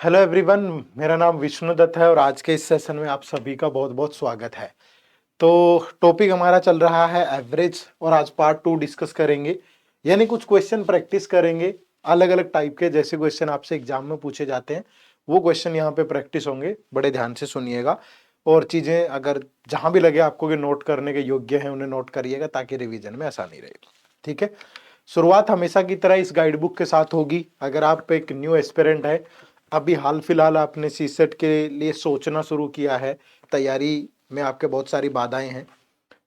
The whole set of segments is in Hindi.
हेलो एवरीवन, मेरा नाम विष्णु दत्त है और आज के इस सेशन में आप सभी का बहुत बहुत स्वागत है। तो टॉपिक हमारा चल रहा है एवरेज और आज पार्ट 2 डिस्कस करेंगे, यानी कुछ क्वेश्चन प्रैक्टिस करेंगे अलग अलग टाइप के। जैसे क्वेश्चन आपसे एग्जाम में पूछे जाते हैं वो क्वेश्चन यहाँ पे प्रैक्टिस होंगे। बड़े ध्यान से सुनिएगा और चीज़ें अगर जहाँ भी लगे आपको कि नोट करने के योग्य हैं उन्हें नोट करिएगा ताकि रिविजन में आसानी रहे। ठीक है, शुरुआत हमेशा की तरह इस गाइड बुक के साथ होगी। अगर आप एक न्यू एस्पिरेंट है, अभी हाल फिलहाल आपने सीसेट के लिए सोचना शुरू किया है, तैयारी में आपके बहुत सारी बाधाएं हैं,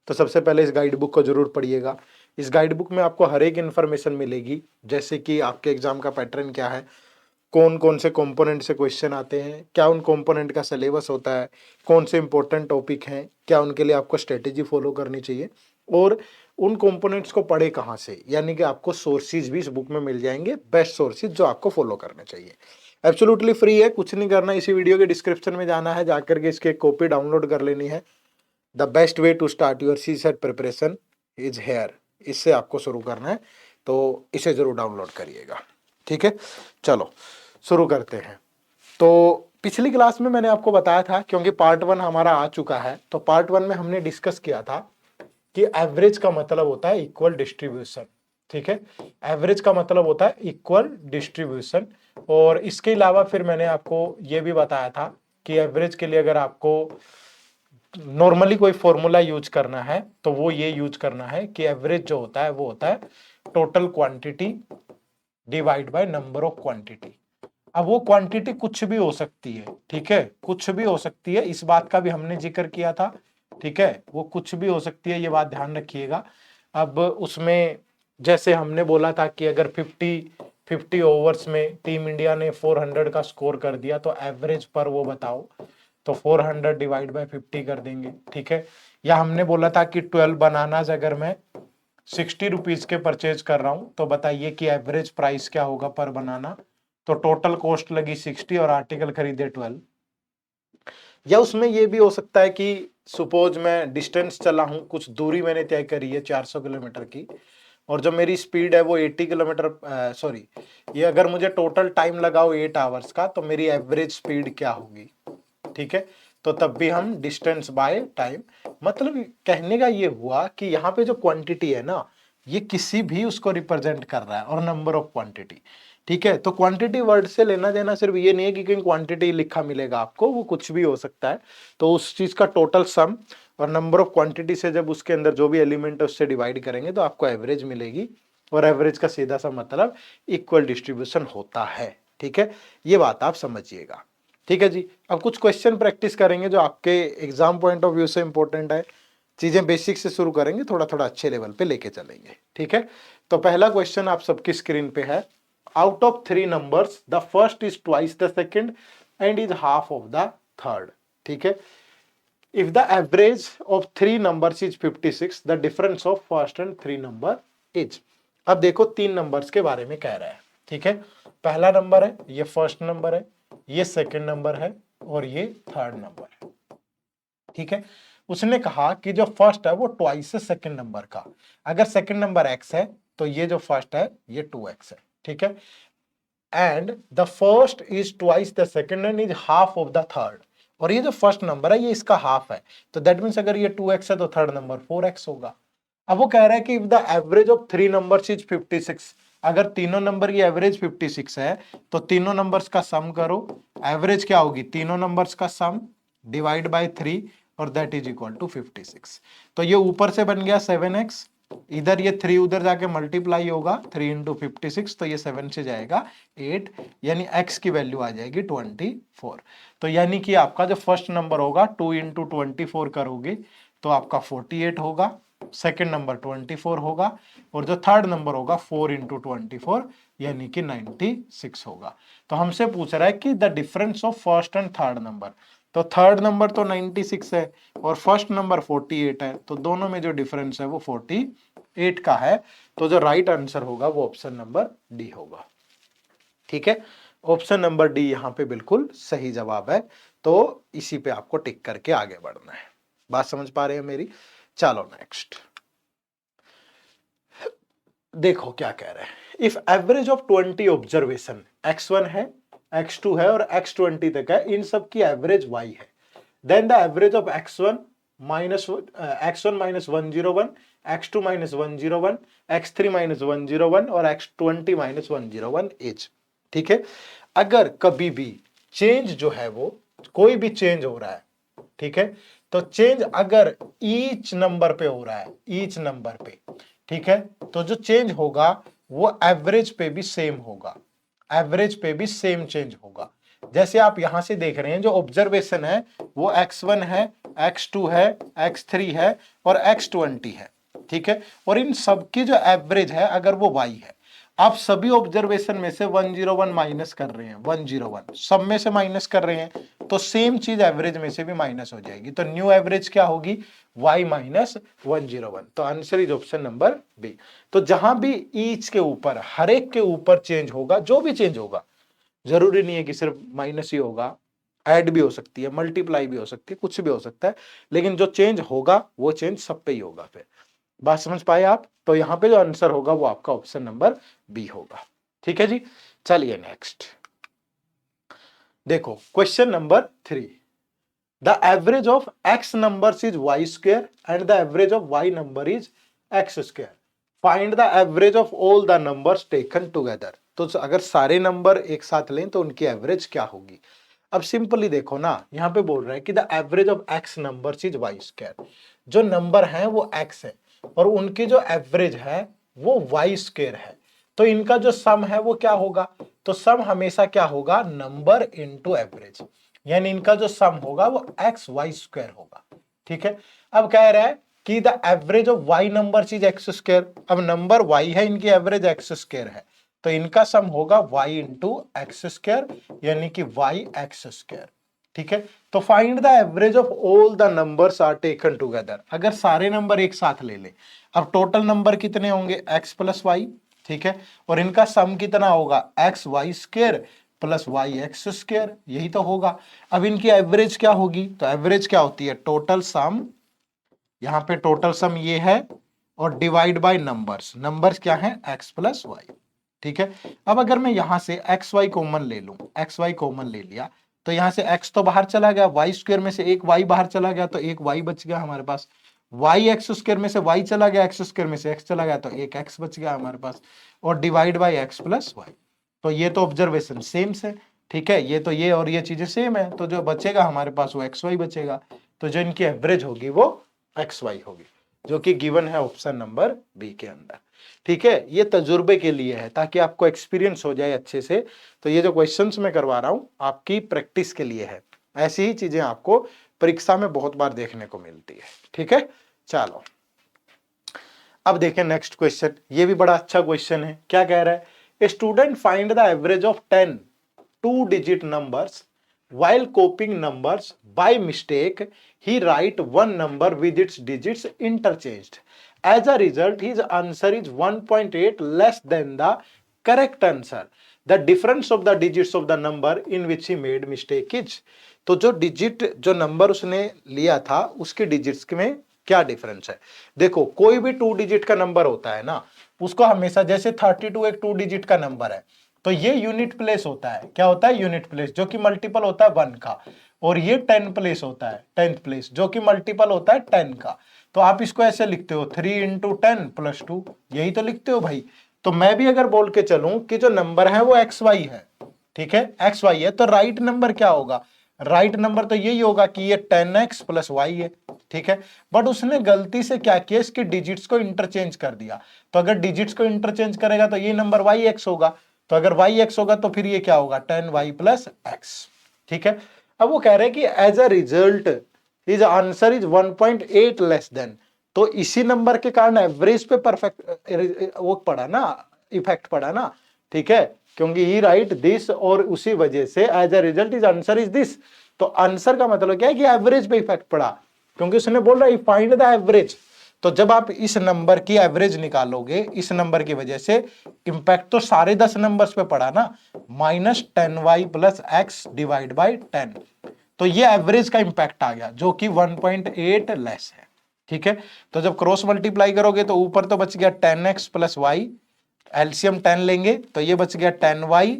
तो सबसे पहले इस गाइड बुक को जरूर पढ़िएगा। इस गाइड बुक में आपको हर एक इन्फॉर्मेशन मिलेगी, जैसे कि आपके एग्जाम का पैटर्न क्या है, कौन कौन से कंपोनेंट से क्वेश्चन आते हैं, क्या उन कंपोनेंट का सिलेबस होता है, कौन से इंपॉर्टेंट टॉपिक हैं, क्या उनके लिए आपको स्ट्रेटेजी फॉलो करनी चाहिए और उन कंपोनेंट्स को पढ़े कहाँ से, यानी कि आपको सोर्सेज भी इस बुक में मिल जाएंगे, बेस्ट सोर्सेज जो आपको फॉलो करने चाहिए। एब्सोल्युटली फ्री है, कुछ नहीं करना, इसी वीडियो के डिस्क्रिप्शन में जाना है, जाकर के इसकी कॉपी डाउनलोड कर लेनी है। The best way to start your CSAT preparation is here, इससे आपको शुरू करना है, तो इसे जरूर डाउनलोड करिएगा। ठीक है, चलो शुरू करते हैं। तो पिछली क्लास में मैंने आपको बताया था, क्योंकि पार्ट 1 हमारा आ चुका है, तो पार्ट 1 में हमने डिस्कस किया था कि एवरेज का मतलब होता है इक्वल डिस्ट्रीब्यूशन। ठीक है, एवरेज का मतलब होता है इक्वल डिस्ट्रीब्यूशन। और इसके अलावा फिर मैंने आपको यह भी बताया था कि एवरेज के लिए अगर आपको नॉर्मली कोई फॉर्मूला यूज करना है तो वो ये यूज करना है कि एवरेज जो होता है वो होता है total quantity divide by number of quantity. अब वो क्वांटिटी कुछ भी हो सकती है, ठीक है, कुछ भी हो सकती है, इस बात का भी हमने जिक्र किया था। ठीक है, वो कुछ भी हो सकती है, ये बात ध्यान रखिएगा। अब उसमें जैसे हमने बोला था कि अगर 50 ओवर्स में टीम इंडिया ने 400 का स्कोर कर दिया तो एवरेज पर वो बताओ, तो 400 डिवाइड बाय 50 कर देंगे। ठीक है, या हमने बोला था कि 12 बनानाज अगर मैं 60 रुपीज के परचेज कर रहा हूं तो बताइए कि एवरेज प्राइस क्या होगा पर बनाना। तो टोटल कॉस्ट लगी 60 और आर्टिकल खरीदे 12। या उसमें ये भी हो सकता है कि सपोज मैं डिस्टेंस चला हूं, कुछ दूरी मैंने तय करी है 400 किलोमीटर की, और जो मेरी स्पीड है वो 80 किलोमीटर, सॉरी, ये अगर मुझे टोटल टाइम लगाओ 8 आवर्स का, तो मेरी एवरेज स्पीड क्या होगी। ठीक है, तो तब भी हम डिस्टेंस बाय टाइम, मतलब कहने का ये हुआ कि यहाँ पे जो क्वांटिटी है ना, ये किसी भी उसको रिप्रेजेंट कर रहा है, और नंबर ऑफ क्वांटिटी। ठीक है, तो क्वांटिटी वर्ड से लेना देना सिर्फ ये नहीं है कि कहीं क्वांटिटी लिखा मिलेगा आपको, वो कुछ भी हो सकता है। तो उस चीज का टोटल सम और नंबर ऑफ क्वांटिटी से जब उसके अंदर जो भी एलिमेंट है उससे डिवाइड करेंगे तो आपको एवरेज मिलेगी, और एवरेज का सीधा सा मतलब इक्वल डिस्ट्रीब्यूशन होता है। ठीक है, ये बात आप समझिएगा। ठीक है जी, अब कुछ क्वेश्चन प्रैक्टिस करेंगे जो आपके एग्जाम पॉइंट ऑफ व्यू से इंपॉर्टेंट है। चीजें बेसिक से शुरू करेंगे, थोड़ा थोड़ा अच्छे लेवल पे लेके चलेंगे। ठीक है, तो पहला क्वेश्चन आप सबकी स्क्रीन पे है। Out of 3 numbers the first is twice the second and is half of the third. ठीक है, if the average of 3 numbers is 56, the difference of first and 3 number is. अब देखो 3 नंबर्स के बारे में कह रहा है। ठीक है, पहला नंबर है, ये फर्स्ट नंबर है, ये सेकंड नंबर है और ये थर्ड नंबर है। ठीक है, उसने कहा कि जो फर्स्ट है वो ट्वाइस है सेकंड नंबर का। अगर सेकंड नंबर x है तो ये जो फर्स्ट है ये 2x है। ठीक है, and the first is twice the second and is half of the third, और ये जो फर्स्ट नंबर है ये इसका हाफ है, तो दैट मीन्स अगर ये 2x है तो थर्ड नंबर 4x होगा। अब वो कह रहा है कि if the average of 3 numbers is 56, अगर तीनों नंबर की एवरेज 56 है तो तीनों नंबर्स का सम करो, एवरेज क्या होगी, तीनों नंबर्स का सम डिवाइड बाय 3 और दैट इज इक्वल टू 56। तो ये ऊपर से बन गया 7x, इधर ये 3 उधर जाके मल्टीप्लाई होगा, 3 इंटू 56, तो ये 7 से जाएगा 8, यानी x की वैल्यू आ जाएगी 24। तो यानी कि आपका जो फर्स्ट नंबर होगा 2 इंटू 24 करोगे तो आपका 48 होगा, सेकेंड नंबर 24 होगा, और जो थर्ड नंबर होगा 4 इंटू 24 यानी कि 96 होगा। तो हमसे पूछ रहा है कि the difference of first and third number, तो थर्ड नंबर तो 96 है और फर्स्ट नंबर 48 है, तो दोनों में जो डिफरेंस है वो 48 का है। तो जो राइट आंसर होगा वो ऑप्शन नंबर डी होगा। ठीक है, ऑप्शन नंबर डी यहाँ पे बिल्कुल सही जवाब है। तो इसी पे आपको टिक करके आगे बढ़ना है। बात समझ पा रहे हैं मेरी? चलो नेक्स्ट देखो क्या कह रहे हैं। If average of 20 observation x1 है x2 है और x20 तक है, इन सब की एवरेज y है। Then the average of x1 minus x1 - 101, x2 - 101, x3 - 101 और x20 - 101 इज। ठीक है, अगर कभी भी चेंज जो है वो कोई भी चेंज हो रहा है, ठीक है, तो चेंज अगर ईच नंबर पे हो रहा है, ईच नंबर पे, ठीक है, तो जो चेंज होगा वो एवरेज पे भी सेम होगा, एवरेज पे भी सेम चेंज होगा। जैसे आप यहां से देख रहे हैं जो ऑब्जर्वेशन है वो x1 है, x2 है, x3 है और x20 है, ठीक है, और इन सबकी जो एवरेज है अगर वो y है, आप सभी ऑब्जर्वेशन में से 101 माइनस कर रहे हैं, 101 सब में से माइनस कर रहे हैं, तो सेम चीज एवरेज में से भी माइनस हो जाएगी, तो न्यू एवरेज क्या होगी, y - 101। तो answer is option number B. तो जहां भी ईच के ऊपर, हर एक के ऊपर चेंज होगा, जो भी चेंज होगा, जरूरी नहीं है कि सिर्फ माइनस ही होगा, ऐड भी हो सकती है, मल्टीप्लाई भी हो सकती है, कुछ भी हो सकता है, लेकिन जो चेंज होगा वो चेंज सब पे ही होगा। फिर बात समझ पाए आप? तो यहां पे जो आंसर होगा वो आपका ऑप्शन नंबर बी होगा। ठीक है जी, चलिए नेक्स्ट देखो, question number 3। The average of x numbers is y square and the average of y number is x square. Find the average of all the numbers taken together. तो अगर सारे नंबर एक साथ लें तो उनकी एवरेज क्या होगी? अब सिंपली देखो ना, यहां पे बोल रहा है कि the average of x numbers is y square. जो नंबर है वो x है और उनकी जो एवरेज है वो y स्क्वायर है, तो इनका जो सम है वो क्या होगा? तो सम हमेशा क्या होगा, नंबर इनटू एवरेज, यानी इनका जो सम होगा वो एक्स वाई स्क्वायर होगा। ठीक है, अब कह रहा है कि the average of Y number is X square. अब नंबर वाई है, इनकी एवरेज एक्स स्क्वायर है, तो इनका सम होगा वाई इंटू एक्स स्क्वायर, यानी कि वाई एक्स स्क्वायर। ठीक है, तो find the average of all the numbers are taken together. अगर सारे नंबर एक साथ ले ले, अब टोटल नंबर कितने होंगे, एक्स प्लस वाई, ठीक है, और इनका सम कितना होगा, X Y square plus Y X square, यही तो होगा। अब इनकी एवरेज क्या होगी, तो एवरेज क्या होती है, टोटल सम, यहां पे टोटल सम ये है और डिवाइड बाय नंबर्स, नंबर्स क्या है, एक्स प्लस वाई। ठीक है, अब अगर मैं यहां से एक्स वाई कॉमन ले लूं, एक्स वाई कॉमन ले लिया, तो यहां से एक्स तो बाहर चला गया, वाई स्क्वायर में से एक वाई बाहर चला गया, तो एक वाई बच गया हमारे पास। वाई एक्स स्क्वायर में से वाई चला गया, एक्स स्क्वायर में से एक्स चला गया, तो एक एक्स बच गया हमारे पास, और divide by X plus Y. तो ये तो ऑब्जर्वेशन सेम से, ठीक है, ये तो ये और ये चीजें सेम है, तो जो बचेगा हमारे पास वो एक्स वाई बचेगा, तो जो इनकी एवरेज होगी वो एक्स वाई होगी, जो कि गिवन है ऑप्शन नंबर बी के अंदर। ठीक है, ये तजुर्बे के लिए है ताकि आपको एक्सपीरियंस हो जाए अच्छे से। तो ये जो क्वेश्चंस मैं करवा रहा हूं आपकी प्रैक्टिस के लिए है, ऐसी ही चीजें आपको परीक्षा में बहुत बार देखने को मिलती है। ठीक है, चलो अब देखें नेक्स्ट क्वेश्चन, ये भी बड़ा अच्छा क्वेश्चन है। क्या कह रहा है, a student find the average of 10 two digit numbers while copying numbers by mistake he write one number with its digits interchanged. As a result his answer is 1.8 less than the correct answer. The difference of the digits of the number in which he made mistake is. तो जो डिजिट, जो नंबर उसने लिया था उसके डिजिट्स में क्या डिफरेंस है? देखो, कोई भी 2 डिजिट का नंबर होता है ना, उसको हमेशा, जैसे 32 एक 2 डिजिट का नंबर है, तो ये यूनिट प्लेस होता है, क्या होता है, यूनिट प्लेस, जो कि मल्टीपल होता है 1 का, और ये 10 प्लेस होता है, 10th प्लेस, जो कि मल्टीपल होता है 10 का। तो आप इसको ऐसे लिखते हो 3 इंटू 10 प्लस 2, यही तो लिखते हो भाई। तो मैं भी अगर बोल के चलूं कि जो नंबर है वो एक्स वाई है, ठीक है, एक्स वाई है, तो राइट नंबर क्या होगा, राइट नंबर तो यही होगा कि ये 10x प्लस वाई है। ठीक है, बट उसने गलती से क्या किया, इसके डिजिट्स को इंटरचेंज कर दिया। तो अगर डिजिट्स को इंटरचेंज करेगा तो ये नंबर वाई एक्स होगा, तो अगर वाई एक्स होगा तो फिर ये क्या होगा, 10y प्लस एक्स। ठीक है, अब वो कह रहे हैं कि as a result his answer is 1.8 less than, तो इसी नंबर के कारण एवरेज पे परफेक्ट वो पड़ा ना, इफेक्ट पड़ा ना। ठीक है, क्योंकि ही राइट दिस, और उसी वजह से as a result is answer is this, तो आंसर का मतलब क्या है कि एवरेज पे इफेक्ट पड़ा, क्योंकि उसने बोल रहा है फाइंड द एवरेज। तो जब आप इस नंबर की एवरेज निकालोगे, इस नंबर की वजह से इंपैक्ट तो सारे 10 नंबर्स पे पड़ा ना, -10y plus x divide by 10, तो ये एवरेज का इंपैक्ट आ गया, जो कि 1.8 लेस है। ठीक है, तो जब क्रॉस मल्टीप्लाई करोगे तो ऊपर तो बच गया 10x प्लस वाई, एलसीएम 10 लेंगे तो ये बच गया 10y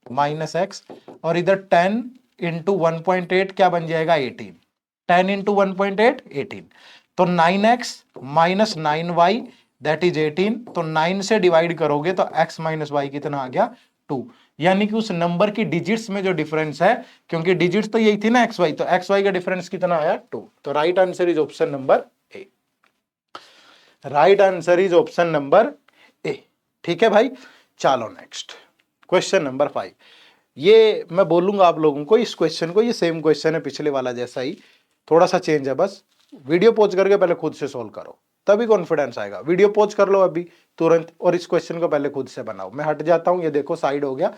माइनस एक्स, और इधर 10 इंटू 1.8 क्या बन जाएगा 18, 10 इंटू 1.8 18, तो 9x minus 9y that is 18, तो 9 से डिवाइड करोगे तो x माइनस वाई कितना आ गया 2, यानी कि उस नंबर की डिजिट्स में जो डिफरेंस है, क्योंकि डिजिट्स तो यही थी ना एक्स वाई, तो एक्स वाई का डिफरेंस कितना आया 2, तो right answer is option number A, right answer is option number A. ठीक है भाई, चलो नेक्स्ट क्वेश्चन नंबर 5, ये मैं बोलूंगा आप लोगों को इस क्वेश्चन को, ये सेम क्वेश्चन है पिछले वाला जैसा ही, थोड़ा सा चेंज है, बस वीडियो पॉज करके पहले खुद से सॉल्व करो तभी कॉन्फिडेंस आएगा। वीडियो पॉज कर लो अभी तुरंत और इस क्वेश्चन को पहले खुद से बनाओ। मैं हट जाता हूं, ये देखो साइड हो गया,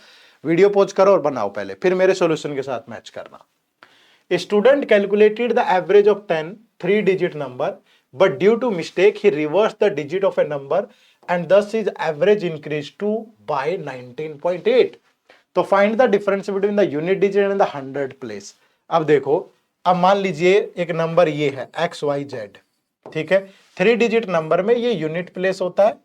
वीडियो पॉज करो और बनाओ पहले, फिर मेरे सॉल्यूशन के साथ मैच करना। Student calculated the average of 10 3-digit number, but due to mistake he reversed the digit of a number and thus his average increased to by 19.8. तो find the difference between the unit digit and the 100 place. अब देखो, अब मान लीजिए एक नंबर ये है एक्स वाई जेड, ठीक है, 3-digit नंबर में ये यूनिट प्लेस होता है,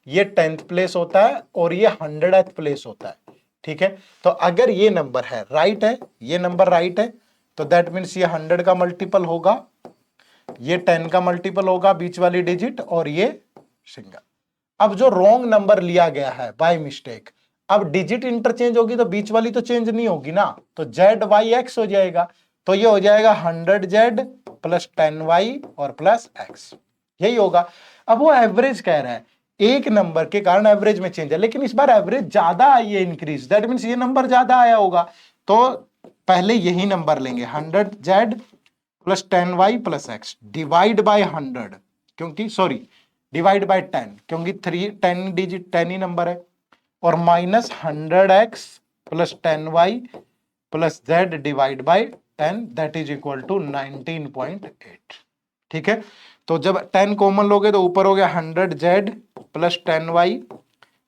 ये 10th प्लेस होता है और ये 100th प्लेस होता है। ठीक है, तो अगर ये नंबर है राइट है, ये नंबर राइट है, तो दैट मीन्स ये 100 का मल्टीपल होगा, ये 10 का मल्टीपल होगा बीच वाली डिजिट, और ये सिंगल। अब जो रॉन्ग नंबर लिया गया है बाय मिस्टेक, अब डिजिट इंटरचेंज होगी तो बीच वाली तो चेंज नहीं होगी ना, तो जेड वाई एक्स हो जाएगा, तो ये हो जाएगा 100z प्लस 10y और प्लस x, यही होगा। अब वो एवरेज कह रहा है, एक नंबर के कारण एवरेज में चेंज है, लेकिन इस बार एवरेज ज्यादा आई है इंक्रीज, दैट मीन्स ये नंबर ज्यादा आया होगा, तो पहले यही नंबर लेंगे 100z plus 10y plus x divide by 100, क्योंकि सॉरी डिवाइड बाय 10, क्योंकि 10 डिजिट 10 ही नंबर है, और minus 100x plus 10y plus z divide by 10 that is equal to 19.8। ठीक है, तो जब 10 कॉमन लोगे तो ऊपर हो गया 100z plus 10y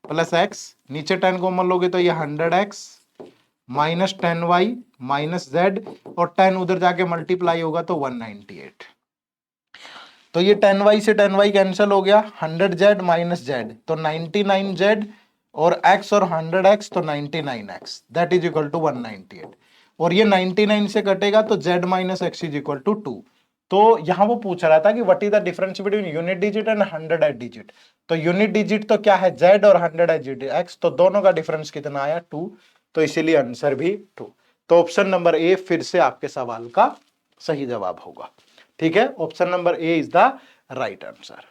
plus x, नीचे 10 कॉमन लोगे तो ये 100x minus 10y minus z, और 10 उधर जाके मल्टीप्लाई होगा तो 198, तो ये 10y से 10y कैंसिल हो गया, 100z माइनस z तो 99z, और x और 100x तो 99x that is equal to 198, और ये 99 से कटेगा तो z minus x is equal to 2। तो यहां वो पूछ रहा था कि what is the difference between unit digit and 100th digit, तो यूनिट डिजिट तो क्या है z और 100th डिजिट x, तो दोनों का डिफरेंस कितना आया 2, तो इसीलिए आंसर भी 2। तो ऑप्शन नंबर ए फिर से आपके सवाल का सही जवाब होगा। ठीक है, option number A is the right answer.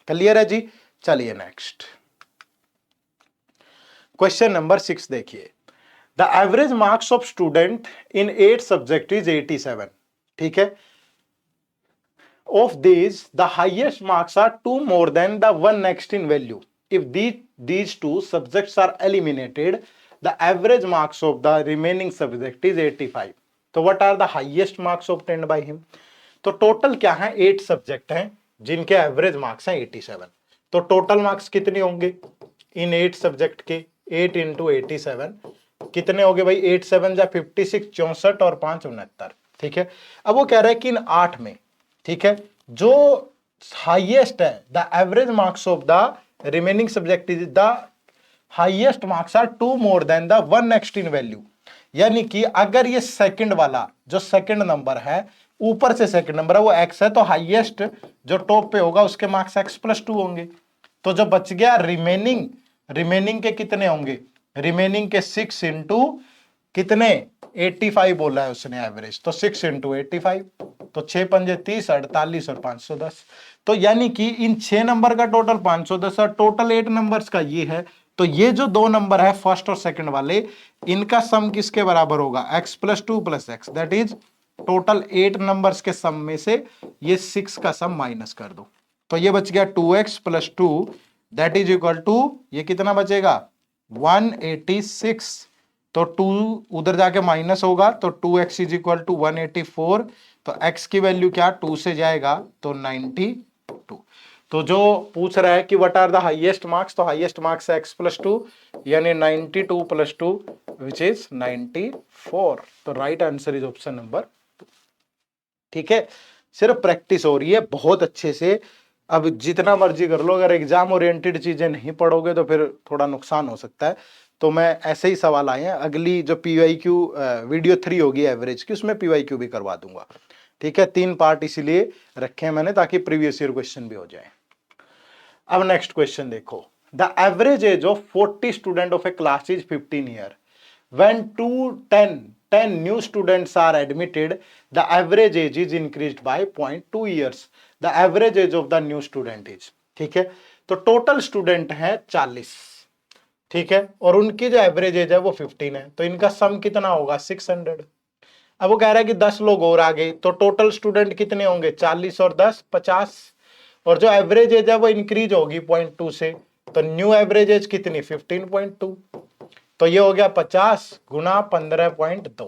Clear है जी, चलिए नेक्स्ट क्वेश्चन नंबर 6 देखिए, the average marks of student in 8 subject is 87। ठीक है, of these the highest marks are 2 more than the one next in value. If these two subjects are eliminated, the average marks of the remaining subject is 85. तो what are the highest marks obtained by him? तो टोटल क्या है 8 सब्जेक्ट हैं जिनके एवरेज मार्क्स हैं 87, तो टोटल मार्क्स कितने होंगे इन 8 सब्जेक्ट के, 8 इंटू 87 कितने हो गए भाई, 8 7 जा 56, 64 और 5 69। ठीक है, अब वो कह रहा है कि इन 8 में, ठीक है, जो हाईएस्ट है the average marks of the remaining subject is the highest marks are 2 more than the one next in value, यानी कि अगर ये सेकंड वाला जो सेकंड नंबर है, ऊपर से सेकंड नंबर है वो x है, तो हाईएस्ट जो टॉप पे होगा उसके मार्क्स x प्लस 2 होंगे, तो जो बच गया रिमेनिंग, रिमेनिंग के कितने होंगे, रिमेनिंग के 6 इंटू कितने 85 बोला है उसने एवरेज, तो 6 इंटू 85, तो 6 पंजे 30, 48 और 510, तो यानी कि इन 6 नंबर का टोटल 510 और टोटल 8 नंबर्स का ये है, तो ये जो दो नंबर है फर्स्ट और सेकंड वाले, इनका सम किसके बराबर होगा x plus 2 plus x, that is total 8 numbers के सम में से ये 6 का सम माइनस कर दो, तो ये बच गया 2x plus 2 that is equal to, ये कितना बचेगा 186, तो 2 उधर जाके माइनस होगा, तो 2x इज इक्वल टू 184, तो x की वैल्यू क्या 2 से जाएगा तो 92। तो जो पूछ रहा है कि what are the highest marks, तो हाईएस्ट मार्क्स है x प्लस 2 यानी 92 प्लस 2 विच इज 94, तो right answer is option number 2। ठीक है, सिर्फ प्रैक्टिस हो रही है बहुत अच्छे से, अब जितना मर्जी कर लो, अगर एग्जाम ओरिएंटेड चीजें नहीं पढ़ोगे तो फिर थोड़ा नुकसान हो सकता है, तो मैं ऐसे ही सवाल आए हैं, अगली जो PYQ वीडियो 3 होगी एवरेज की, उसमें PYQ भी करवा दूंगा। ठीक है, 3 पार्ट इसीलिए रखे हैं मैंने ताकि प्रीवियस ईयर क्वेश्चन भी हो जाए। अब नेक्स्ट क्वेश्चन देखो, the average age of 40 student of A class is 15 year when 10 new students are admitted, the average age is increased by 0.2 years. The average age of the new student is, ठीक है, तो टोटल स्टूडेंट है 40, ठीक है, और उनकी जो एवरेज एज है वो 15 है, तो इनका सम कितना होगा 600। अब वो कह रहा है कि 10 लोग और आ गए, तो टोटल स्टूडेंट कितने होंगे 40 और 10 50, और जो एवरेज एज है वो इंक्रीज होगी 0.2 से, तो न्यू एवरेज एज कितनी 15.2, तो ये हो गया 50 गुना 15.2,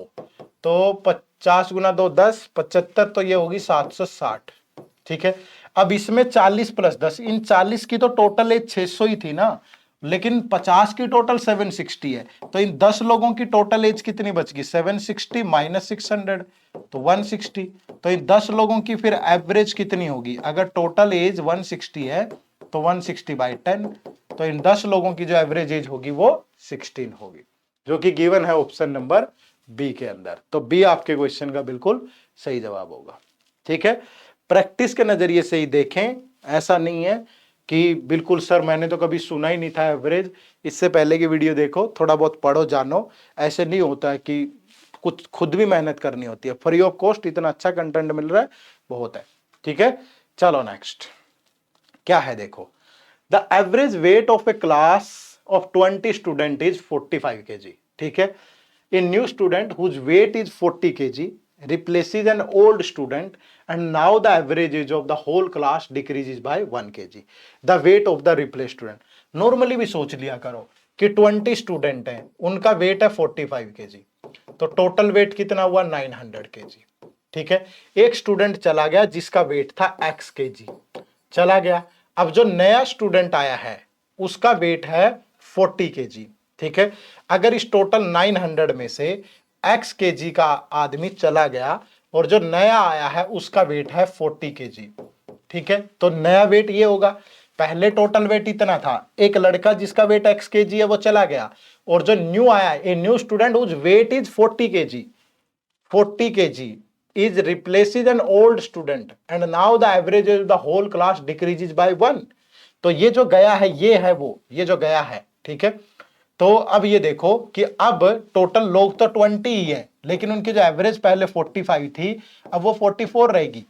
तो 50 गुना 2 10 75, तो ये होगी 760। ठीक है, अब इसमें 40 प्लस 10, इन 40 की तो टोटल एज 600 ही थी ना, लेकिन 50 की टोटल 760 है, तो इन 10 लोगों की टोटल एज कितनी बच गई 760 माइनस 600, तो 160। तो इन 10 लोगों की फिर एवरेज कितनी होगी, अगर टोटल एज 160 है तो 160 बाई 10, तो इन 10 लोगों की जो एवरेज एज होगी वो 16 होगी, जो कि गिवन है ऑप्शन नंबर बी के अंदर। तो बी आपके क्वेश्चन का बिल्कुल सही जवाब होगा। ठीक है, प्रैक्टिस के नजरिए से ही देखें, ऐसा नहीं है कि बिल्कुल सर मैंने तो कभी सुना ही नहीं था एवरेज, इससे पहले की वीडियो देखो, थोड़ा बहुत पढ़ो जानो, ऐसे नहीं होता है कि कुछ खुद भी मेहनत करनी होती है, फ्री ऑफ कॉस्ट इतना अच्छा कंटेंट मिल रहा है, बहुत है। ठीक है, चलो नेक्स्ट क्या है देखो, the average weight of A class of 20 student is 45 kg। ठीक है, a new student whose weight is 40 kg replaces an old student and now the average age of the whole class decreases by 1 kg, the weight of the replaced student। Normally भी सोच लिया करो कि 20 स्टूडेंट हैं, उनका वेट है 45 kg, तो टोटल वेट कितना हुआ 900 kg। ठीक है, एक स्टूडेंट चला गया जिसका वेट था x kg, चला गया, अब जो नया स्टूडेंट आया है उसका वेट है 40 kg। ठीक है, अगर इस टोटल 900 में से x kg का आदमी चला गया और जो नया आया है उसका वेट है 40 kg। ठीक है, तो नया वेट ये होगा, पहले टोटल वेट इतना था, एक लड़का जिसका वेट x kg है वो चला गया, और जो न्यू आया a new student whose weight is 40 kg, 40 kg is replaces an old student and now the average of the whole class decreases by 1। तो ये जो गया है ये है वो, ये जो गया है। ठीक है, तो अब ये देखो कि अब टोटल लोग तो 20 ही है, लेकिन उनकी जो एवरेज पहले 45 थी अब वो 44 रहेगी,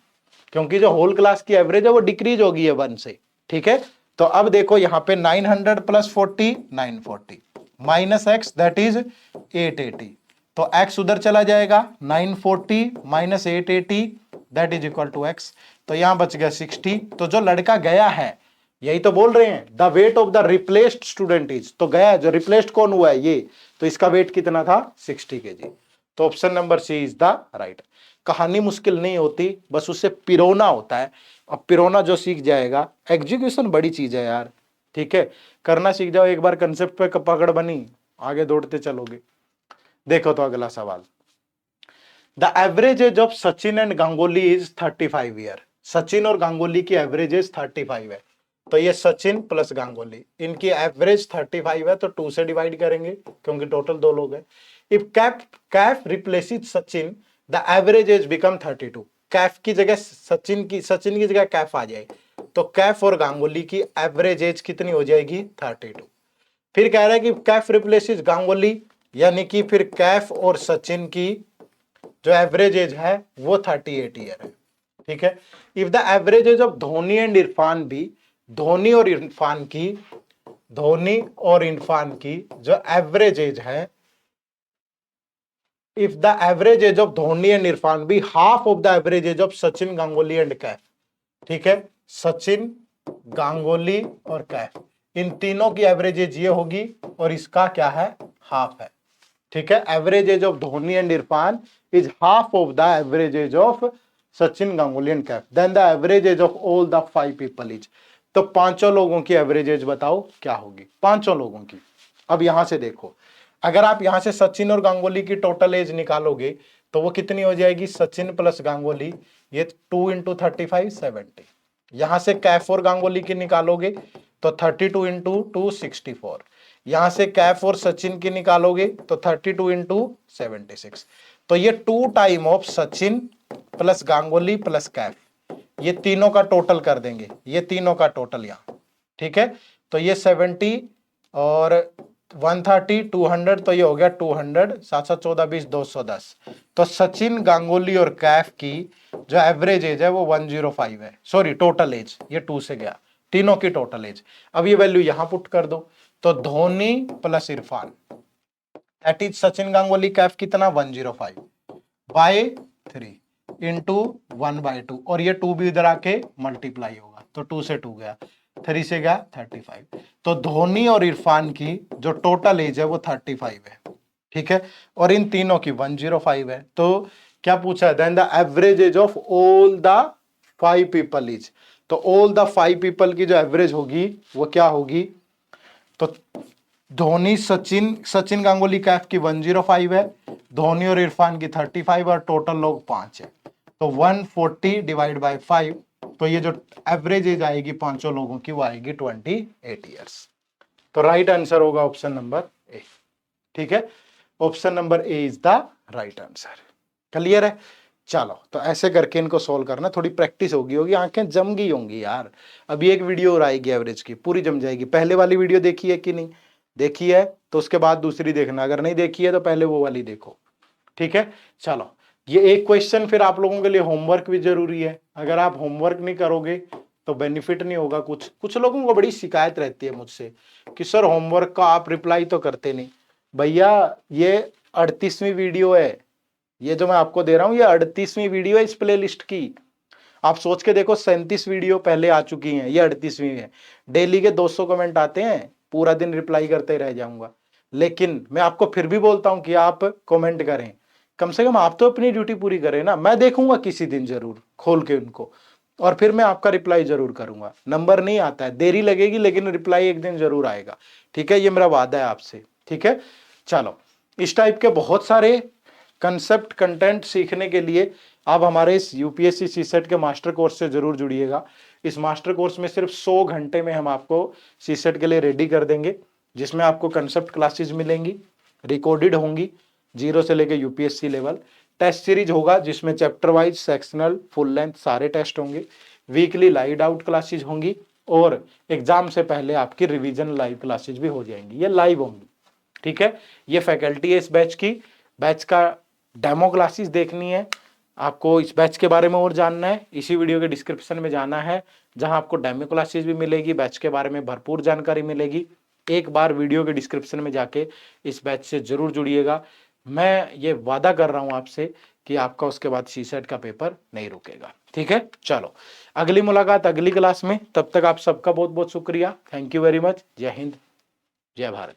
क्योंकि जो होल क्लास की एवरेज है वो डिक्रीज होगी है 1 से। ठीक है, तो अब देखो यहाँ पे 900 plus 40 940 minus X that is 880, तो x उधर चला जाएगा, 940 minus 880 that is equal to x, तो यहां बच गया 60। तो जो लड़का गया है, यही तो बोल रहे हैं the weight of the replaced student is, तो गया है, जो रिप्लेस्ड कौन हुआ है ये, तो इसका वेट कितना था 60 kg, तो option number C is the right. कहानी मुश्किल नहीं होती, बस उससे पिरोना होता है, अब पिरोना जो सीख जाएगा, एग्जीक्यूशन बड़ी चीज है यार। ठीक है, करना सीख जाओ, एक बार कंसेप्ट पे पकड़ बनी आगे दौड़ते चलोगे। देखो तो अगला सवाल, the average age of Sachin and Ganguly is 35 year. Sachin और गांगुली की एवरेज एज 35 है, तो ये सचिन प्लस गांगुली, इनकी एवरेज 35 है, तो 2 से डिवाइड करेंगे क्योंकि टोटल 2 लोग हैं। If Kaif replaces Sachin the average as become 32। Kaif की जगह सचिन की जगह कैफ आ जाए, तो कैफ और गांगुली की एवरेज एज कितनी हो जाएगी 32। फिर कह रहा है कि कैफ रिप्लेसेस गांगुली, यानी कि फिर कैफ और सचिन की जो एवरेज एज है वो 38 ईयर है। ठीक है, if the average age of Dhoni and Irfan भी, धोनी और इरफान की जो एवरेज एज है, if the average age of Dhoni and Irfan भी half of the average age of Sachin Ganguly and Kaif. ठीक है, सचिन गांगुली और कैफ, इन तीनों की एवरेज एज ये होगी और इसका क्या है हाफ है। ठीक है, average age of Dhoni and Irfan is half of the average age of Sachin Ganguly and Kaif, then the average age of all the 5 people is. तो पांचों लोगों की एवरेज एज बताओ क्या होगी, पांचों लोगों की। अब यहां से देखो, अगर आप यहां से सचिन और गांगुली की टोटल एज निकालोगे तो वो कितनी हो जाएगी, सचिन प्लस गांगुली, ये 2 इंटू 35 70। यहां से कैफ और गांगुली की निकालोगे तो 32 इंटू 2 64, यहां से कैफ और सचिन की निकालोगे तो 32 इंटू 76, तो ये 2 time of Sachin plus Ganguly plus Kaif, ये तीनों का टोटल कर देंगे, ये तीनों का टोटल यहां, ठीक है। तो ये 70 और 130 200, तो ये हो गया 200, 7 7 14 20 210। तो सचिन गांगुली और कैफ की जो एवरेज एज है वो 105 है, सॉरी टोटल एज, ये 2 से गया, तीनों की टोटल एज। अब ये वैल्यू यहां पुट कर दो, तो Dhoni plus Irfan that is Sachin Ganguly Kaif कितना 105 बाय 3 इंटू 1/2, और ये 2 भी इधर आके मल्टीप्लाई होगा, तो 2 से 2 गया, 3 से गया 35। तो धोनी और इरफान की जो टोटल एज है वो 35 है, ठीक है, और इन तीनों की 105 है। तो क्या पूछा है, then the average age of all the 5 people is, तो ऑल द 5 पीपल की जो एवरेज होगी वो क्या होगी, तो धोनी सचिन गांगुली कैफ की 105 है, धोनी और इरफान की 35 और टोटल लोग 5 है, तो 140 डिवाइड बाय 5, तो ये जो एवरेज एज आएगी पांचों लोगों की वो आएगी 28 ईयर्स। तो राइट आंसर होगा ऑप्शन नंबर ए, ठीक है, option number A is the right answer. Clear है? चलो, तो ऐसे करके इनको सोल्व करना, थोड़ी प्रैक्टिस होगी, आंखें जम गई होंगी यार। अभी एक वीडियो और आएगी एवरेज की, पूरी जम जाएगी। पहले वाली वीडियो देखी है कि नहीं देखी है, तो उसके बाद दूसरी देखना, अगर नहीं देखी है तो पहले वो वाली देखो, ठीक है। चलो, ये एक क्वेश्चन फिर आप लोगों के लिए होमवर्क भी जरूरी है, अगर आप होमवर्क नहीं करोगे तो बेनिफिट नहीं होगा। कुछ लोगों को बड़ी शिकायत रहती है मुझसे कि सर होमवर्क का आप रिप्लाई तो करते नहीं। भैया ये 38वीं वीडियो है, ये जो मैं आपको दे रहा हूं ये 38वीं वीडियो है इस प्ले लिस्ट की। आप सोच के देखो 37 वीडियो पहले आ चुकी हैं, ये 38वीं है। डेली के 200 कमेंट आते हैं, पूरा दिन रिप्लाई करते रह जाऊंगा, लेकिन मैं आपको फिर भी बोलता हूं कि आप कमेंट करें, कम से कम आप तो अपनी ड्यूटी पूरी करें ना। मैं देखूंगा किसी दिन जरूर खोल के उनको, और फिर मैं आपका रिप्लाई जरूर करूंगा। नंबर नहीं आता है, देरी लगेगी लेकिन रिप्लाई एक दिन जरूर आएगा, ठीक है, ये मेरा वादा है आपसे, ठीक है। चलो, इस टाइप के बहुत सारे कंसेप्ट कंटेंट सीखने के लिए आप हमारे इस यूपीएससी सीसेट के मास्टर कोर्स से जरूर जुड़िएगा। इस मास्टर कोर्स में सिर्फ 100 घंटे में हम आपको सीसेट के लिए रेडी कर देंगे, जिसमें आपको कंसेप्ट क्लासेस मिलेंगी, रिकॉर्डेड होंगी, 0 से लेकर यूपीएससी लेवल। टेस्ट सीरीज होगा जिसमें chapter wise, sectional, full length सारे टेस्ट होंगे। वीकली लाइव डाउट क्लासेज होंगी, और एग्जाम से पहले आपकी रिवीजन लाइव क्लासेज भी हो जाएंगी, ये लाइव होंगी, ठीक है। ये फैकल्टी है इस बैच की, बैच का डेमो क्लासेस देखनी है, आपको इस बैच के बारे में और जानना है, इसी वीडियो के डिस्क्रिप्शन में जाना है, जहां आपको डेमो क्लासेस भी मिलेगी, बैच के बारे में भरपूर जानकारी मिलेगी। एक बार वीडियो के डिस्क्रिप्शन में जाके इस बैच से जरूर जुड़िएगा। मैं ये वादा कर रहा हूं आपसे कि आपका उसके बाद सीसेट का पेपर नहीं रुकेगा, ठीक है। चलो, अगली मुलाकात अगली क्लास में, तब तक आप सबका बहुत बहुत शुक्रिया। Thank you very much. जय हिंद, जय भारत।